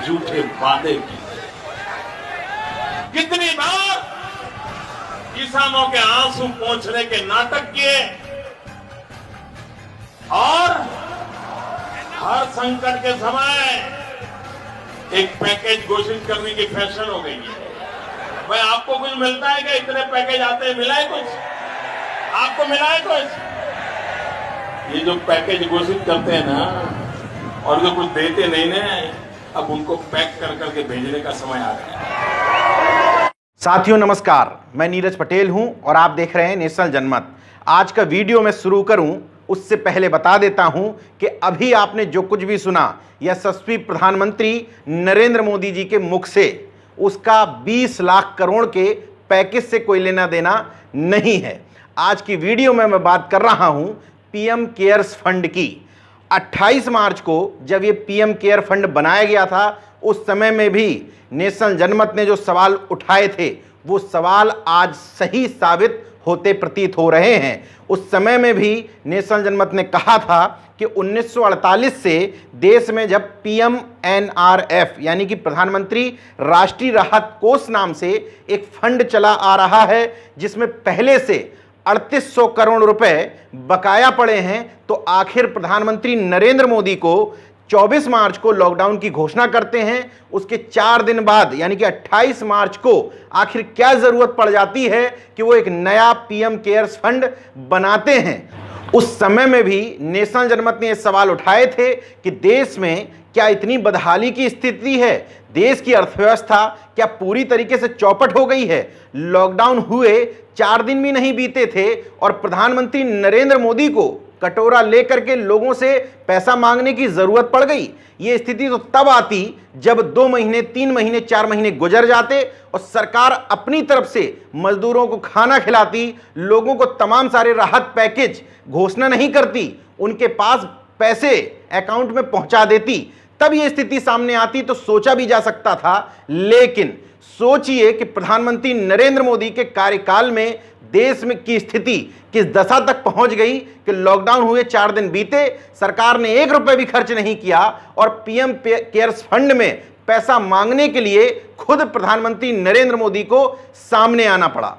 झूठे वादे किए, कितनी बार किसानों के आंसू पोंछने के नाटक किए और हर संकट के समय एक पैकेज घोषित करने की फैशन हो गई है। भाई आपको कुछ मिलता है क्या? इतने पैकेज आते हैं, मिला है कुछ? आपको मिला है कुछ? ये जो पैकेज घोषित करते हैं ना और जो कुछ देते नहीं ना, अब उनको पैक कर करके भेजने का समय आ गया है। साथियों नमस्कार, मैं नीरज पटेल हूं और आप देख रहे हैं नेशनल जनमत। आज का वीडियो मैं शुरू करूं उससे पहले बता देता हूं कि अभी आपने जो कुछ भी सुना यशस्वी प्रधानमंत्री नरेंद्र मोदी जी के मुख से, उसका 20 लाख करोड़ के पैकेज से कोई लेना देना नहीं है। आज की वीडियो में मैं बात कर रहा हूं पीएम केयर्स फंड की। 28 मार्च को जब ये पीएम केयर फंड बनाया गया था, उस समय में भी नेशनल जनमत ने जो सवाल उठाए थे वो सवाल आज सही साबित होते प्रतीत हो रहे हैं। उस समय में भी नेशनल जनमत ने कहा था कि 1948 से देश में जब PMNRF यानी कि प्रधानमंत्री राष्ट्रीय राहत कोष नाम से एक फंड चला आ रहा है, जिसमें पहले से 3800 करोड़ रुपए बकाया पड़े हैं, तो आखिर प्रधानमंत्री नरेंद्र मोदी को 24 मार्च को लॉकडाउन की घोषणा करते हैं। उसके 4 दिन बाद यानी कि 28 मार्च को आखिर क्या जरूरत पड़ जाती है कि वो एक नया पीएम केयर्स फंड बनाते हैं। उस समय में भी नेशनल जनमत ने ये सवाल उठाए थे कि देश में क्या इतनी बदहाली की स्थिति है, देश की अर्थव्यवस्था क्या पूरी तरीके से चौपट हो गई है। लॉकडाउन हुए 4 दिन भी नहीं बीते थे और प्रधानमंत्री नरेंद्र मोदी को कटोरा लेकर के लोगों से पैसा मांगने की जरूरत पड़ गई। ये स्थिति तो तब आती जब 2 महीने, 3 महीने, 4 महीने गुजर जाते और सरकार अपनी तरफ से मजदूरों को खाना खिलाती, लोगों को तमाम सारे राहत पैकेज घोषणा नहीं करती, उनके पास पैसे अकाउंट में पहुंचा देती, तब ये स्थिति सामने आती तो सोचा भी जा सकता था। लेकिन सोचिए कि प्रधानमंत्री नरेंद्र मोदी के कार्यकाल में देश में की स्थिति किस दशा तक पहुंच गई कि लॉकडाउन हुए 4 दिन बीते, सरकार ने 1 रुपए भी खर्च नहीं किया और पीएम केयर्स फंड में पैसा मांगने के लिए खुद प्रधानमंत्री नरेंद्र मोदी को सामने आना पड़ा।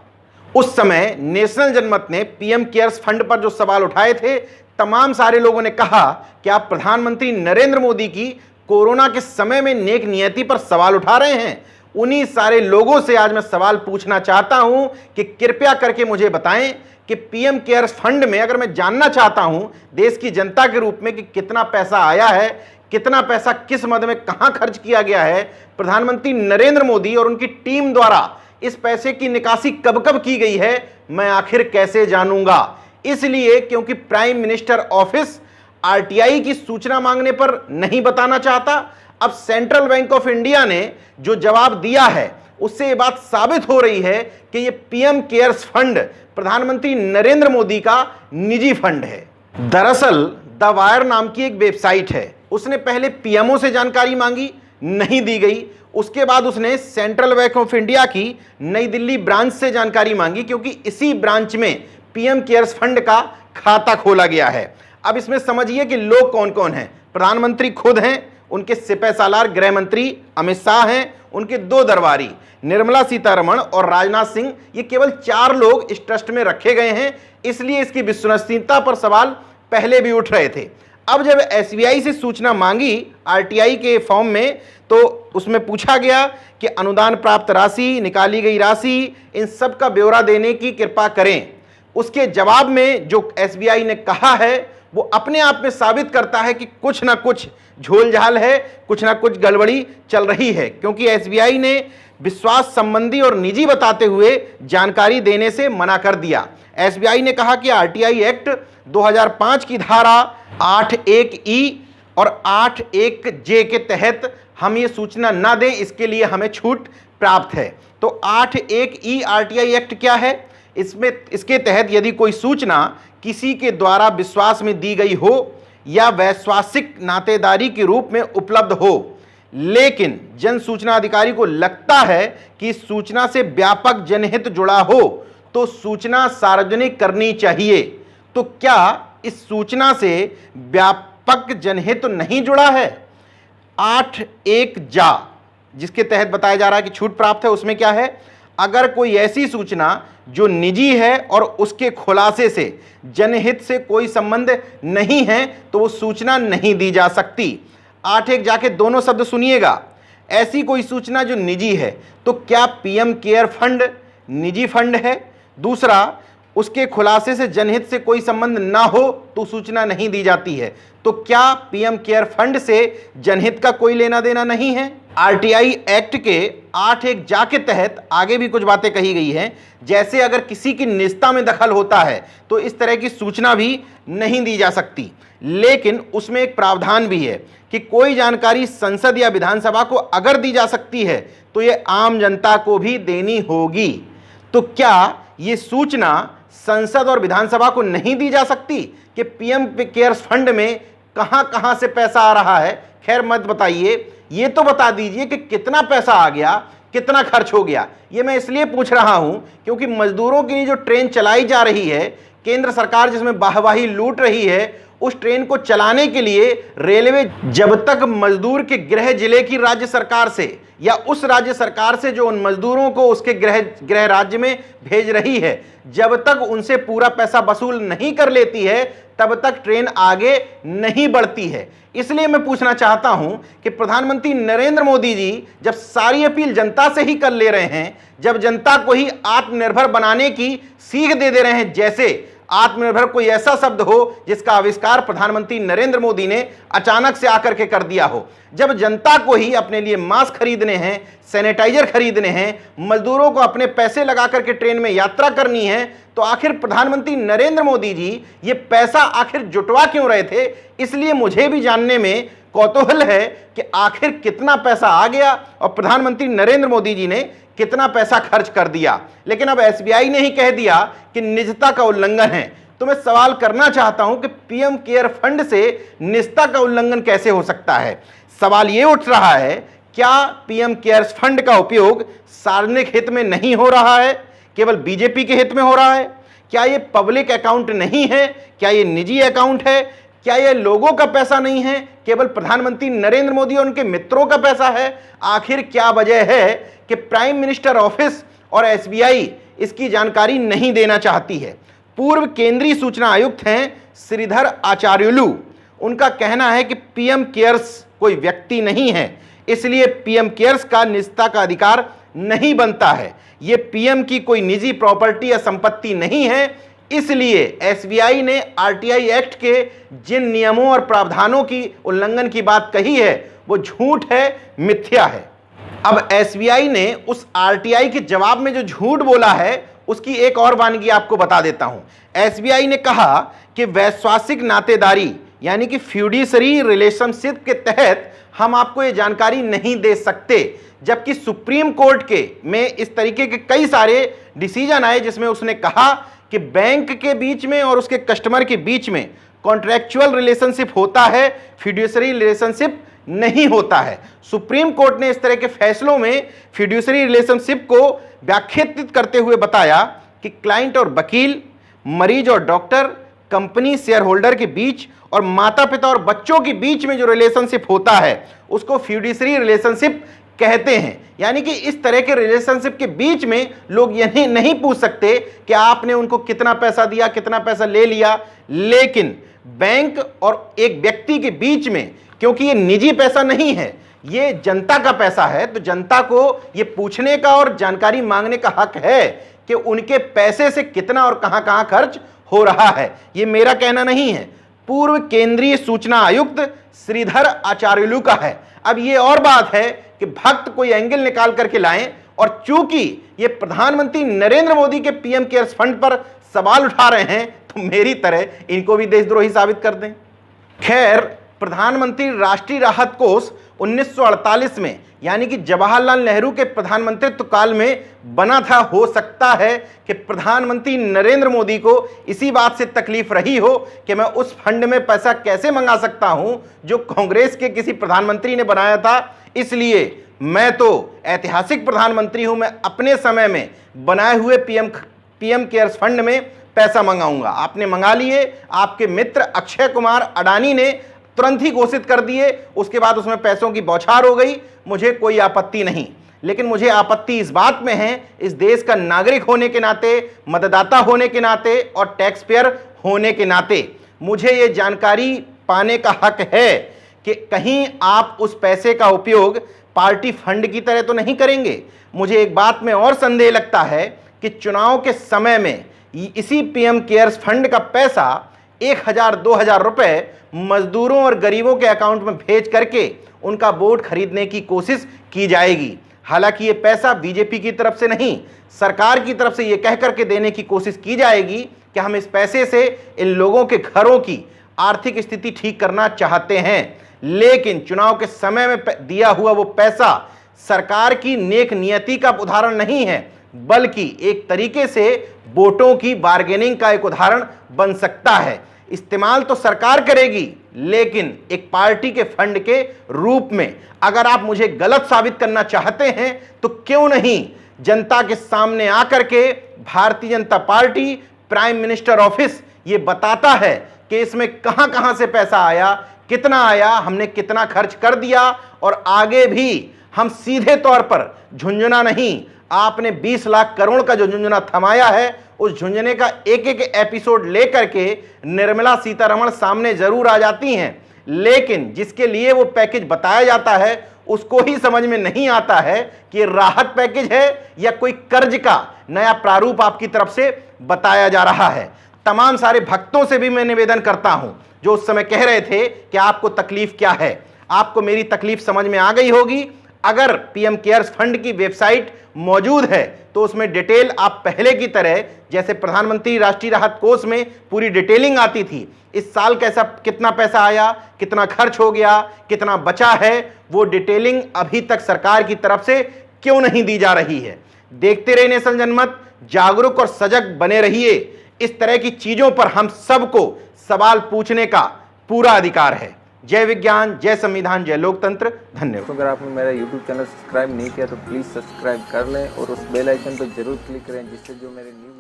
उस समय नेशनल जनमत ने पीएम केयर्स फंड पर जो सवाल उठाए थे, तमाम सारे लोगों ने कहा कि आप प्रधानमंत्री नरेंद्र मोदी की कोरोना के समय में नेक नियति पर सवाल उठा रहे हैं। उन्हीं सारे लोगों से आज मैं सवाल पूछना चाहता हूं कि कृपया करके मुझे बताएं कि पीएम केयर्स फंड में, अगर मैं जानना चाहता हूं देश की जनता के रूप में कि कितना पैसा आया है, कितना पैसा किस मद में कहां खर्च किया गया है, प्रधानमंत्री नरेंद्र मोदी और उनकी टीम द्वारा इस पैसे की निकासी कब कब की गई है, मैं आखिर कैसे जानूंगा। इसलिए क्योंकि प्राइम मिनिस्टर ऑफिस आरटीआई की सूचना मांगने पर नहीं बताना चाहता। अब सेंट्रल बैंक ऑफ इंडिया ने जो जवाब दिया है उससे ये बात साबित हो रही है कि ये पीएम केयर्स फंड प्रधानमंत्री नरेंद्र मोदी का निजी फंड है। दरअसल द वायर नाम की एक वेबसाइट है, उसने पहले पीएमओ से जानकारी मांगी, नहीं दी गई। उसके बाद उसने सेंट्रल बैंक ऑफ इंडिया की नई दिल्ली ब्रांच से जानकारी मांगी, क्योंकि इसी ब्रांच में पीएम केयर्स फंड का खाता खोला गया है। अब इसमें समझिए कि लोग कौन कौन हैं। प्रधानमंत्री खुद हैं, उनके सिपह सालार गृह मंत्री अमित शाह हैं, उनके 2 दरबारी निर्मला सीतारमण और राजनाथ सिंह, ये केवल 4 लोग इस ट्रस्ट में रखे गए हैं। इसलिए इसकी विश्वसनीयता पर सवाल पहले भी उठ रहे थे। अब जब एसबीआई से सूचना मांगी आरटीआई के फॉर्म में, तो उसमें पूछा गया कि अनुदान प्राप्त राशि, निकाली गई राशि, इन सब का ब्यौरा देने की कृपा करें। उसके जवाब में जो एसबीआई ने कहा है वो अपने आप में साबित करता है कि कुछ ना कुछ झोल झाल है, कुछ ना कुछ गड़बड़ी चल रही है, क्योंकि एसबीआई ने विश्वास संबंधी और निजी बताते हुए जानकारी देने से मना कर दिया। एसबीआई ने कहा कि आरटीआई एक्ट 2005 की धारा 8(1)(e) और 8(1)(j) के तहत हम ये सूचना ना दें, इसके लिए हमें छूट प्राप्त है। तो 8(1)(e) आरटीआई एक्ट क्या है? इसके तहत यदि कोई सूचना किसी के द्वारा विश्वास में दी गई हो या वैश्वासिक नातेदारी के रूप में उपलब्ध हो, लेकिन जन सूचना अधिकारी को लगता है कि इस सूचना से व्यापक जनहित जुड़ा हो, तो सूचना सार्वजनिक करनी चाहिए। तो क्या इस सूचना से व्यापक जनहित नहीं जुड़ा है? 8(1) जा, जिसके तहत बताया जा रहा है कि छूट प्राप्त है, उसमें क्या है, अगर कोई ऐसी सूचना जो निजी है और उसके खुलासे से जनहित से कोई संबंध नहीं है तो वो सूचना नहीं दी जा सकती। 8(1) जाके दोनों शब्द सुनिएगा। ऐसी कोई सूचना जो निजी है तो क्या पीएम केयर फंड निजी फंड है? दूसरा, उसके खुलासे से जनहित से कोई संबंध ना हो तो सूचना नहीं दी जाती है। तो क्या पीएम केयर फंड से जनहित का कोई लेना देना नहीं है? आरटीआई एक्ट के 8(1) जा के तहत आगे भी कुछ बातें कही गई हैं, जैसे अगर किसी की निजता में दखल होता है तो इस तरह की सूचना भी नहीं दी जा सकती। लेकिन उसमें एक प्रावधान भी है कि कोई जानकारी संसद या विधानसभा को अगर दी जा सकती है तो ये आम जनता को भी देनी होगी। तो क्या ये सूचना संसद और विधानसभा को नहीं दी जा सकती कि पीएम केयर्स फंड में कहां कहां से पैसा आ रहा है? खैर मत बताइए, ये तो बता दीजिए कि कितना पैसा आ गया, कितना खर्च हो गया। ये मैं इसलिए पूछ रहा हूं क्योंकि मजदूरों के लिए जो ट्रेन चलाई जा रही है, केंद्र सरकार जिसमें वाहवाही लूट रही है, उस ट्रेन को चलाने के लिए रेलवे जब तक मजदूर के गृह जिले की राज्य सरकार से या उस राज्य सरकार से जो उन मजदूरों को उसके गृह राज्य में भेज रही है, जब तक उनसे पूरा पैसा वसूल नहीं कर लेती है तब तक ट्रेन आगे नहीं बढ़ती है। इसलिए मैं पूछना चाहता हूं कि प्रधानमंत्री नरेंद्र मोदी जी जब सारी अपील जनता से ही कर ले रहे हैं, जब जनता को ही आत्मनिर्भर बनाने की सीख दे रहे हैं, जैसे आत्मनिर्भर कोई ऐसा शब्द हो जिसका आविष्कार प्रधानमंत्री नरेंद्र मोदी ने अचानक से आकर के कर दिया हो, जब जनता को ही अपने लिए मास्क खरीदने हैं, सैनिटाइजर खरीदने हैं, मजदूरों को अपने पैसे लगा करके ट्रेन में यात्रा करनी है, तो आखिर प्रधानमंत्री नरेंद्र मोदी जी ये पैसा आखिर जुटवा क्यों रहे थे? इसलिए मुझे भी जानने में कौतूहल है कि आखिर कितना पैसा आ गया और प्रधानमंत्री नरेंद्र मोदी जी ने कितना पैसा खर्च कर दिया। लेकिन अब एसबीआई ने ही कह दिया कि निजता का उल्लंघन है। तो मैं सवाल करना चाहता हूं कि पीएम केयर फंड से निजता का उल्लंघन कैसे हो सकता है? सवाल यह उठ रहा है, क्या पीएम केयर्स फंड का उपयोग सार्वजनिक हित में नहीं हो रहा है, केवल बीजेपी के हित में हो रहा है? क्या ये पब्लिक अकाउंट नहीं है? क्या ये निजी अकाउंट है? क्या ये लोगों का पैसा नहीं है, केवल प्रधानमंत्री नरेंद्र मोदी और उनके मित्रों का पैसा है? आखिर क्या वजह है कि प्राइम मिनिस्टर ऑफिस और एसबीआई इसकी जानकारी नहीं देना चाहती है? पूर्व केंद्रीय सूचना आयुक्त हैं श्रीधर आचार्युलू, उनका कहना है कि पीएम केयर्स कोई व्यक्ति नहीं है, इसलिए पीएम केयर्स का निजता का अधिकार नहीं बनता है। यह पीएम की कोई निजी प्रॉपर्टी या संपत्ति नहीं है, इसलिए एसबीआई ने आरटीआई एक्ट के जिन नियमों और प्रावधानों की उल्लंघन की बात कही है वो झूठ है, मिथ्या है। अब एसबीआई ने उस आरटीआई के जवाब में जो झूठ बोला है उसकी एक और वानगी आपको बता देता हूं। एसबीआई ने कहा कि वैश्वासिक नातेदारी यानी कि फ्यूडिशरी रिलेशनशिप के तहत हम आपको ये जानकारी नहीं दे सकते, जबकि सुप्रीम कोर्ट के में इस तरीके के कई सारे डिसीजन आए जिसमें उसने कहा कि बैंक के बीच में और उसके कस्टमर के बीच में कॉन्ट्रैक्चुअल रिलेशनशिप होता है, फिड्यूसरी रिलेशनशिप नहीं होता है। सुप्रीम कोर्ट ने इस तरह के फैसलों में फिड्यूसरी रिलेशनशिप को व्याख्यायित करते हुए बताया कि क्लाइंट और वकील, मरीज और डॉक्टर, कंपनी शेयर होल्डर के बीच और माता पिता और बच्चों के बीच में जो रिलेशनशिप होता है उसको फिड्यूसरी रिलेशनशिप कहते हैं। यानी कि इस तरह के रिलेशनशिप के बीच में लोग यही नहीं पूछ सकते कि आपने उनको कितना पैसा दिया, कितना पैसा ले लिया, लेकिन बैंक और एक व्यक्ति के बीच में, क्योंकि ये निजी पैसा नहीं है, ये जनता का पैसा है, तो जनता को ये पूछने का और जानकारी मांगने का हक है कि उनके पैसे से कितना और कहां कहां खर्च हो रहा है। ये मेरा कहना नहीं है, पूर्व केंद्रीय सूचना आयुक्त श्रीधर आचार्युलू का है। अब ये और बात है कि भक्त कोई एंगल निकाल करके लाएं, और चूंकि ये प्रधानमंत्री नरेंद्र मोदी के पीएम केयर्स फंड पर सवाल उठा रहे हैं तो मेरी तरह इनको भी देशद्रोही साबित कर दें। खैर, प्रधानमंत्री राष्ट्रीय राहत कोष 1948 में यानी कि जवाहरलाल नेहरू के प्रधानमंत्रित्व काल में बना था। हो सकता है कि प्रधानमंत्री नरेंद्र मोदी को इसी बात से तकलीफ रही हो कि मैं उस फंड में पैसा कैसे मंगा सकता हूं जो कांग्रेस के किसी प्रधानमंत्री ने बनाया था, इसलिए मैं तो ऐतिहासिक प्रधानमंत्री हूं, मैं अपने समय में बनाए हुए पीएम केयर्स फंड में पैसा मंगाऊंगा। आपने मंगा लिए, आपके मित्र अक्षय कुमार अडानी ने तुरंत ही घोषित कर दिए, उसके बाद उसमें पैसों की बौछार हो गई, मुझे कोई आपत्ति नहीं। लेकिन मुझे आपत्ति इस बात में है, इस देश का नागरिक होने के नाते, मतदाता होने के नाते और टैक्स पेयर होने के नाते मुझे ये जानकारी पाने का हक है कि कहीं आप उस पैसे का उपयोग पार्टी फंड की तरह तो नहीं करेंगे। मुझे एक बात में और संदेह लगता है कि चुनाव के समय में इसी पीएम केयर्स फंड का पैसा 1000-2000 रुपए मजदूरों और गरीबों के अकाउंट में भेज करके उनका वोट खरीदने की कोशिश की जाएगी। हालांकि ये पैसा बीजेपी की तरफ से नहीं, सरकार की तरफ से ये कह करके देने की कोशिश की जाएगी कि हम इस पैसे से इन लोगों के घरों की आर्थिक स्थिति ठीक करना चाहते हैं। लेकिन चुनाव के समय में दिया हुआ वो पैसा सरकार की नेक नियति का उदाहरण नहीं है, बल्कि एक तरीके से वोटों की बार्गेनिंग का एक उदाहरण बन सकता है। इस्तेमाल तो सरकार करेगी, लेकिन एक पार्टी के फंड के रूप में। अगर आप मुझे गलत साबित करना चाहते हैं तो क्यों नहीं जनता के सामने आकर के Bharatiya Janata party, prime minister office ये बताता है कि इसमें कहां कहां से पैसा आया, कितना आया, हमने कितना खर्च कर दिया, और आगे भी हम सीधे तौर पर झुंझुना नहीं, आपने 20 लाख करोड़ का जो झुंझुना थमाया है, उस झुंझुने का एक एक एपिसोड लेकर के निर्मला सीतारमण सामने जरूर आ जाती हैं, लेकिन जिसके लिए वो पैकेज बताया जाता है उसको ही समझ में नहीं आता है कि राहत पैकेज है या कोई कर्ज का नया प्रारूप आपकी तरफ से बताया जा रहा है। तमाम सारे भक्तों से भी मैं निवेदन करता हूं जो उस समय कह रहे थे कि आपको तकलीफ क्या है, आपको मेरी तकलीफ समझ में आ गई होगी। अगर पीएम केयर्स फंड की वेबसाइट मौजूद है तो उसमें डिटेल आप पहले की तरह, जैसे प्रधानमंत्री राष्ट्रीय राहत कोष में पूरी डिटेलिंग आती थी, इस साल कैसा कितना पैसा आया, कितना खर्च हो गया, कितना बचा है, वो डिटेलिंग अभी तक सरकार की तरफ से क्यों नहीं दी जा रही है। देखते रहिए नेशनल जनमत, जागरूक और सजग बने रहिए। इस तरह की चीजों पर हम सबको सवाल पूछने का पूरा अधिकार है। जय विज्ञान, जय संविधान, जय लोकतंत्र। धन्यवाद। तो अगर आपने मेरा YouTube चैनल सब्सक्राइब नहीं किया तो प्लीज़ सब्सक्राइब कर लें और उस बेल आइकन पर जरूर क्लिक करें, जिससे जो मेरे न्यू